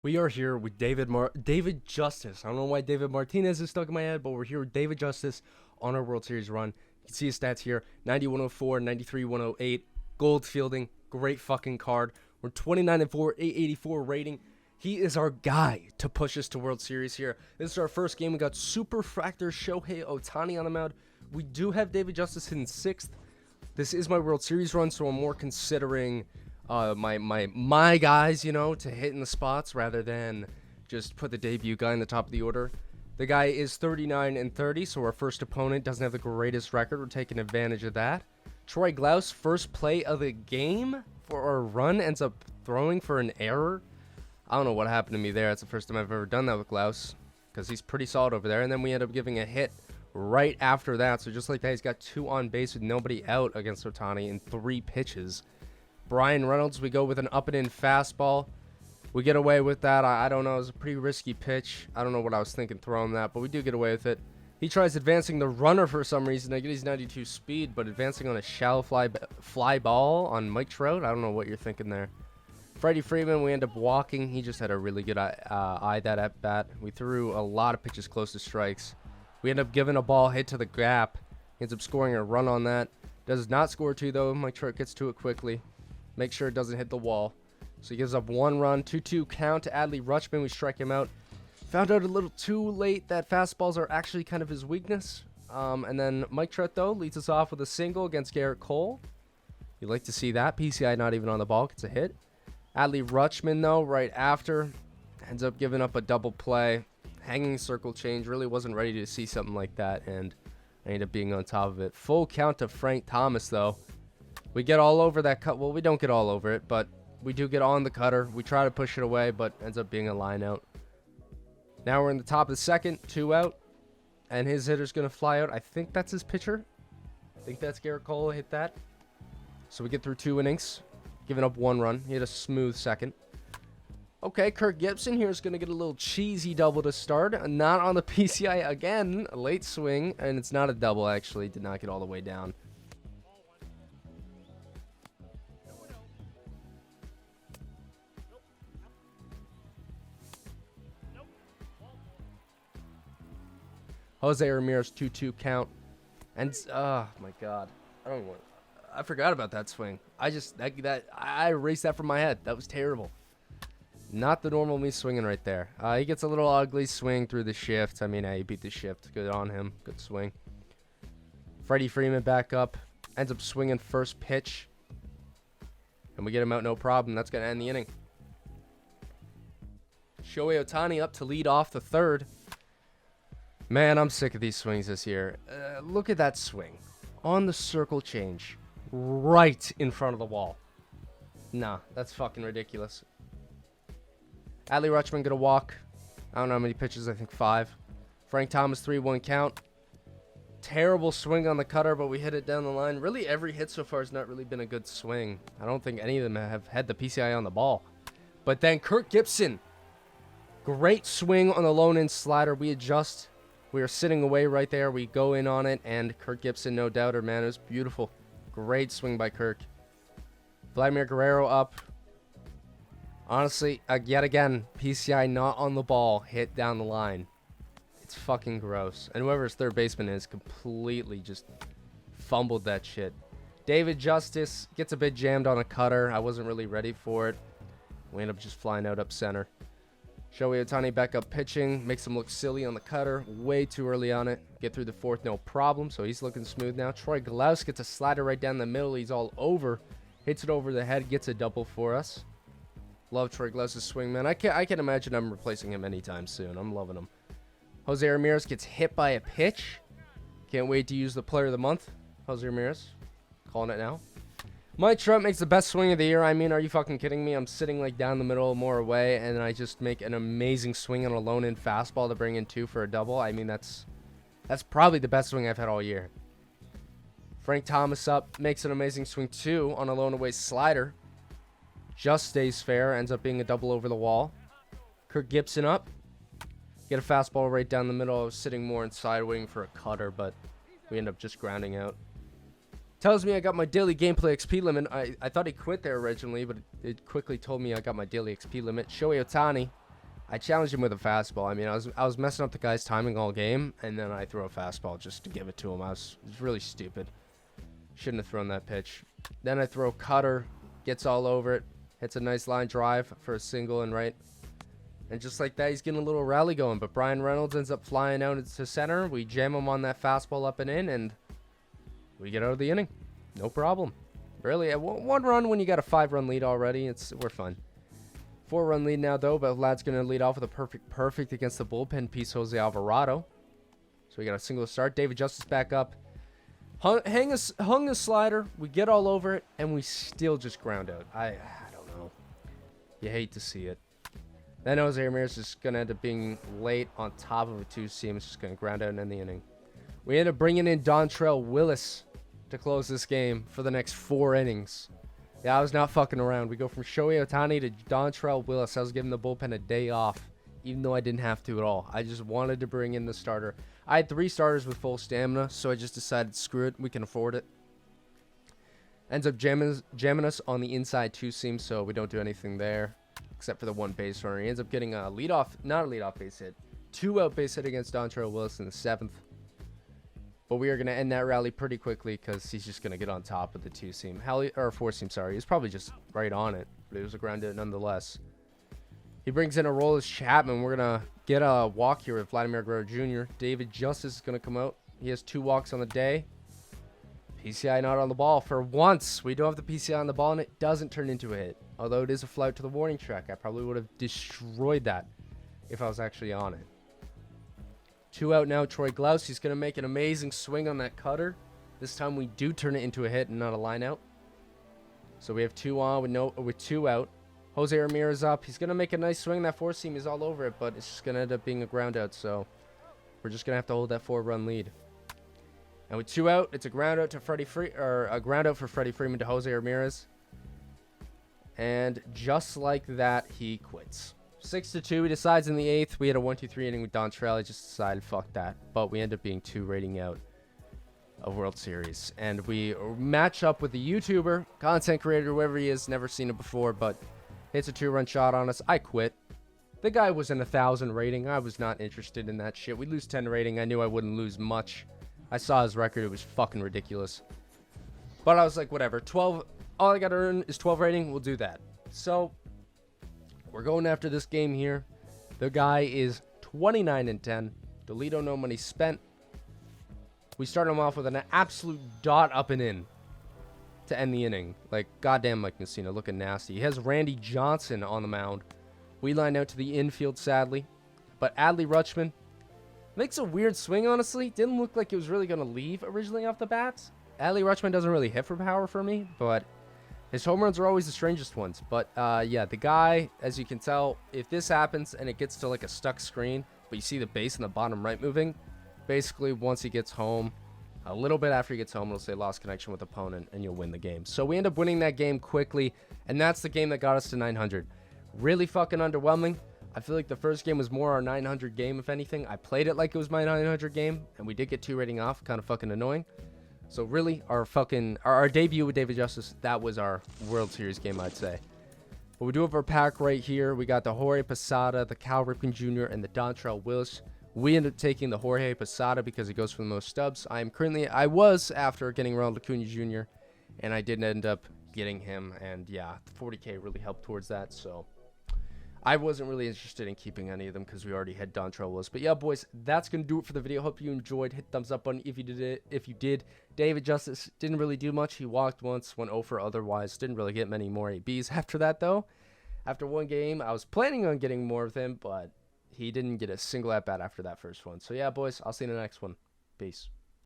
We are here with David Justice. I don't know why David Martinez is stuck in my head, but we're here with David Justice on our World Series run. You can see his stats here: 90-104, 93-108, gold fielding, great fucking card. We're 29-4, 884 rating. He is our guy to push us to World Series here. This is our first game. We got Super Fractor Shohei Ohtani on the mound. We do have David Justice in 6th. This is my World Series run, so I'm more considering my guys, to hit in the spots rather than just put the debut guy in the top of the order. The guy is 39-30, so our first opponent doesn't have the greatest record. We're taking advantage of that. Troy Glaus, first play of the game for our run, ends up throwing for an error. I don't know what happened to me there. That's the first time I've ever done that with Glaus, because he's pretty solid over there. And then we end up giving a hit right after that. So just like that, he's got 2 on base with nobody out against Ohtani in 3 pitches. Brian Reynolds, we go with an up-and-in fastball. We get away with that. I don't know. It was a pretty risky pitch. I don't know what I was thinking throwing that, but we do get away with it. He tries advancing the runner for some reason. I get he's 92 speed, but advancing on a shallow fly ball on Mike Trout. I don't know what you're thinking there. Freddie Freeman, we end up walking. He just had a really good eye that at bat. We threw a lot of pitches close to strikes. We end up giving a ball hit to the gap. He ends up scoring a run on that. Does not score 2, though. Mike Trout gets to it quickly. Make sure it doesn't hit the wall. So he gives up 1 run, 2-2 count to Adley Rutschman. We strike him out. Found out a little too late that fastballs are actually kind of his weakness. And then Mike Trout, though, leads us off with a single against Garrett Cole. You like to see that. PCI not even on the ball. Gets a hit. Adley Rutschman, though, right after, ends up giving up a double play. Hanging circle change. Really wasn't ready to see something like that, and I ended up being on top of it. Full count to Frank Thomas, though. We get all over that cut. Well, we don't get all over it, but we do get on the cutter. We try to push it away, but ends up being a line out. Now we're in the top of the second, 2 out, and his hitter's going to fly out. I think that's his pitcher. I think that's Garrett Cole hit that. So we get through 2 innings, giving up 1 run. He had a smooth second. Okay, Kirk Gibson here is going to get a little cheesy double to start. Not on the PCI again. A late swing, and it's not a double, actually. Did not get all the way down. Jose Ramirez 2-2 count. And oh my god. I forgot about that swing. I erased that from my head. That was terrible. Not the normal me swinging right there. He gets a little ugly swing through the shift. I mean, he beat the shift. Good on him. Good swing. Freddie Freeman back up. Ends up swinging first pitch. And we get him out no problem. That's going to end the inning. Shohei Ohtani up to lead off the 3rd. Man, I'm sick of these swings this year. Look at that swing. On the circle change. Right in front of the wall. Nah, that's fucking ridiculous. Adley Rutschman gonna walk. I don't know how many pitches. I think 5. Frank Thomas 3-1 count. Terrible swing on the cutter, but we hit it down the line. Really, every hit so far has not really been a good swing. I don't think any of them have had the PCI on the ball. But then Kirk Gibson. Great swing on the lone-in slider. We adjust. We are sitting away right there. We go in on it, and Kirk Gibson, no doubter, man. It was beautiful. Great swing by Kirk. Vladimir Guerrero up. Honestly, yet again, PCI not on the ball, hit down the line. It's fucking gross. And whoever his third baseman is completely just fumbled that shit. David Justice gets a bit jammed on a cutter. I wasn't really ready for it. We end up just flying out up center. Shohei Ohtani back up pitching. Makes him look silly on the cutter. Way too early on it. Get through the 4th, no problem. So he's looking smooth now. Troy Glaus gets a slider right down the middle. He's all over. Hits it over the head. Gets a double for us. Love Troy Glaus' swing, man. I can imagine I'm replacing him anytime soon. I'm loving him. Jose Ramirez gets hit by a pitch. Can't wait to use the player of the month. Jose Ramirez. Calling it now. Mike Trout makes the best swing of the year. I mean, are you fucking kidding me? I'm sitting like down the middle, more away, and I just make an amazing swing on a lone-in fastball to bring in 2 for a double. I mean, that's probably the best swing I've had all year. Frank Thomas up, makes an amazing swing too on a lone-away slider. Just stays fair, ends up being a double over the wall. Kirk Gibson up. Get a fastball right down the middle. I was sitting more inside waiting for a cutter, but we end up just grounding out. Tells me I got my daily gameplay XP limit. I thought he quit there originally, but it quickly told me I got my daily XP limit. Shohei Ohtani I challenged him with a fastball. I mean, I was messing up the guy's timing all game, and then I throw a fastball just to give it to him. It was really stupid. Shouldn't have thrown that pitch. Then I throw cutter, gets all over it, hits a nice line drive for a single and right. And just like that, he's getting a little rally going. But Brian Reynolds ends up flying out into center. We jam him on that fastball up and in, and we get out of the inning. No problem. Really, at one run when you got a 5-run lead already, we're fine. 4-run lead now, though, but Vlad's going to lead off with a perfect against the bullpen piece, Jose Alvarado. So we got a single start. David Justice back up. Hung a slider. We get all over it, and we still just ground out. I don't know. You hate to see it. Then Jose Ramirez is going to end up being late on top of a 2-seam. It's just going to ground out and end the inning. We end up bringing in Dontrell Willis to close this game for the next 4 innings. Yeah, I was not fucking around. We go from Shohei Ohtani to Dontrell Willis. I was giving the bullpen a day off, even though I didn't have to at all. I just wanted to bring in the starter. I had 3 starters with full stamina, so I just decided, screw it, we can afford it. Ends up jamming us on the inside 2-seam, so we don't do anything there, except for the 1 base runner. He ends up getting a not a leadoff base hit, 2-out base hit against Dontrell Willis in the 7th. But we are going to end that rally pretty quickly because he's just going to get on top of the 2-seam. Or 4-seam, sorry. He's probably just right on it, but it was a ground out nonetheless. He brings in a Aroldis Chapman. We're going to get a walk here with Vladimir Guerrero Jr. David Justice is going to come out. He has 2 walks on the day. PCI not on the ball. For once, we don't have the PCI on the ball, and it doesn't turn into a hit. Although it is a flout to the warning track. I probably would have destroyed that if I was actually on it. 2 out now, Troy Glaus. He's going to make an amazing swing on that cutter. This time we do turn it into a hit and not a line out. So we have 2 on with 2 out. Jose Ramirez up. He's going to make a nice swing. That 4-seam is all over it, but it's just going to end up being a ground out. So we're just going to have to hold that 4-run lead. And with 2 out, it's a ground out to a ground out for Freddie Freeman to Jose Ramirez. And just like that, he quits. 6-2. He decides in the 8th. We had a 1-2-3 inning with Dontrell. I just decided, fuck that. But we end up being 2 rating out of World Series. And we match up with the YouTuber, content creator, whoever he is. Never seen it before, but hits a 2-run shot on us. I quit. The guy was an 1,000 rating. I was not interested in that shit. We lose 10 rating. I knew I wouldn't lose much. I saw his record. It was fucking ridiculous. But I was like, whatever. 12. All I got to earn is 12 rating. We'll do that. So we're going after this game here. The guy is 29-10. Delito, no money spent. We start him off with an absolute dot up and in to end the inning. Like, goddamn Mike Mussina looking nasty. He has Randy Johnson on the mound. We line out to the infield, sadly. But Adley Rutschman makes a weird swing, honestly. Didn't look like it was really going to leave originally off the bats. Adley Rutschman doesn't really hit for power for me, but his home runs are always the strangest ones. But, yeah, the guy, as you can tell, if this happens and it gets to, like, a stuck screen, but you see the base in the bottom right moving, basically, once he gets home, a little bit after he gets home, it'll say lost connection with opponent, and you'll win the game. So we end up winning that game quickly, and that's the game that got us to 900. Really fucking underwhelming. I feel like the first game was more our 900 game, if anything. I played it like it was my 900 game, and we did get 2 rating off. Kind of fucking annoying. So really, our debut with David Justice, that was our World Series game, I'd say. But we do have our pack right here. We got the Jorge Posada, the Cal Ripken Jr., and the Dontrell Willis. We end up taking the Jorge Posada because he goes for the most stubs. I was after getting Ronald Acuna Jr., and I did end up getting him. And yeah, the 40K really helped towards that. So I wasn't really interested in keeping any of them because we already had Dontrell Willis. But yeah, boys, that's going to do it for the video. Hope you enjoyed. Hit thumbs up button if you did it. If you did, David Justice didn't really do much. He walked once, went 0 for otherwise. Didn't really get many more ABs after that, though. After one game, I was planning on getting more with him, but he didn't get a single at-bat after that first one. So yeah, boys, I'll see you in the next one. Peace.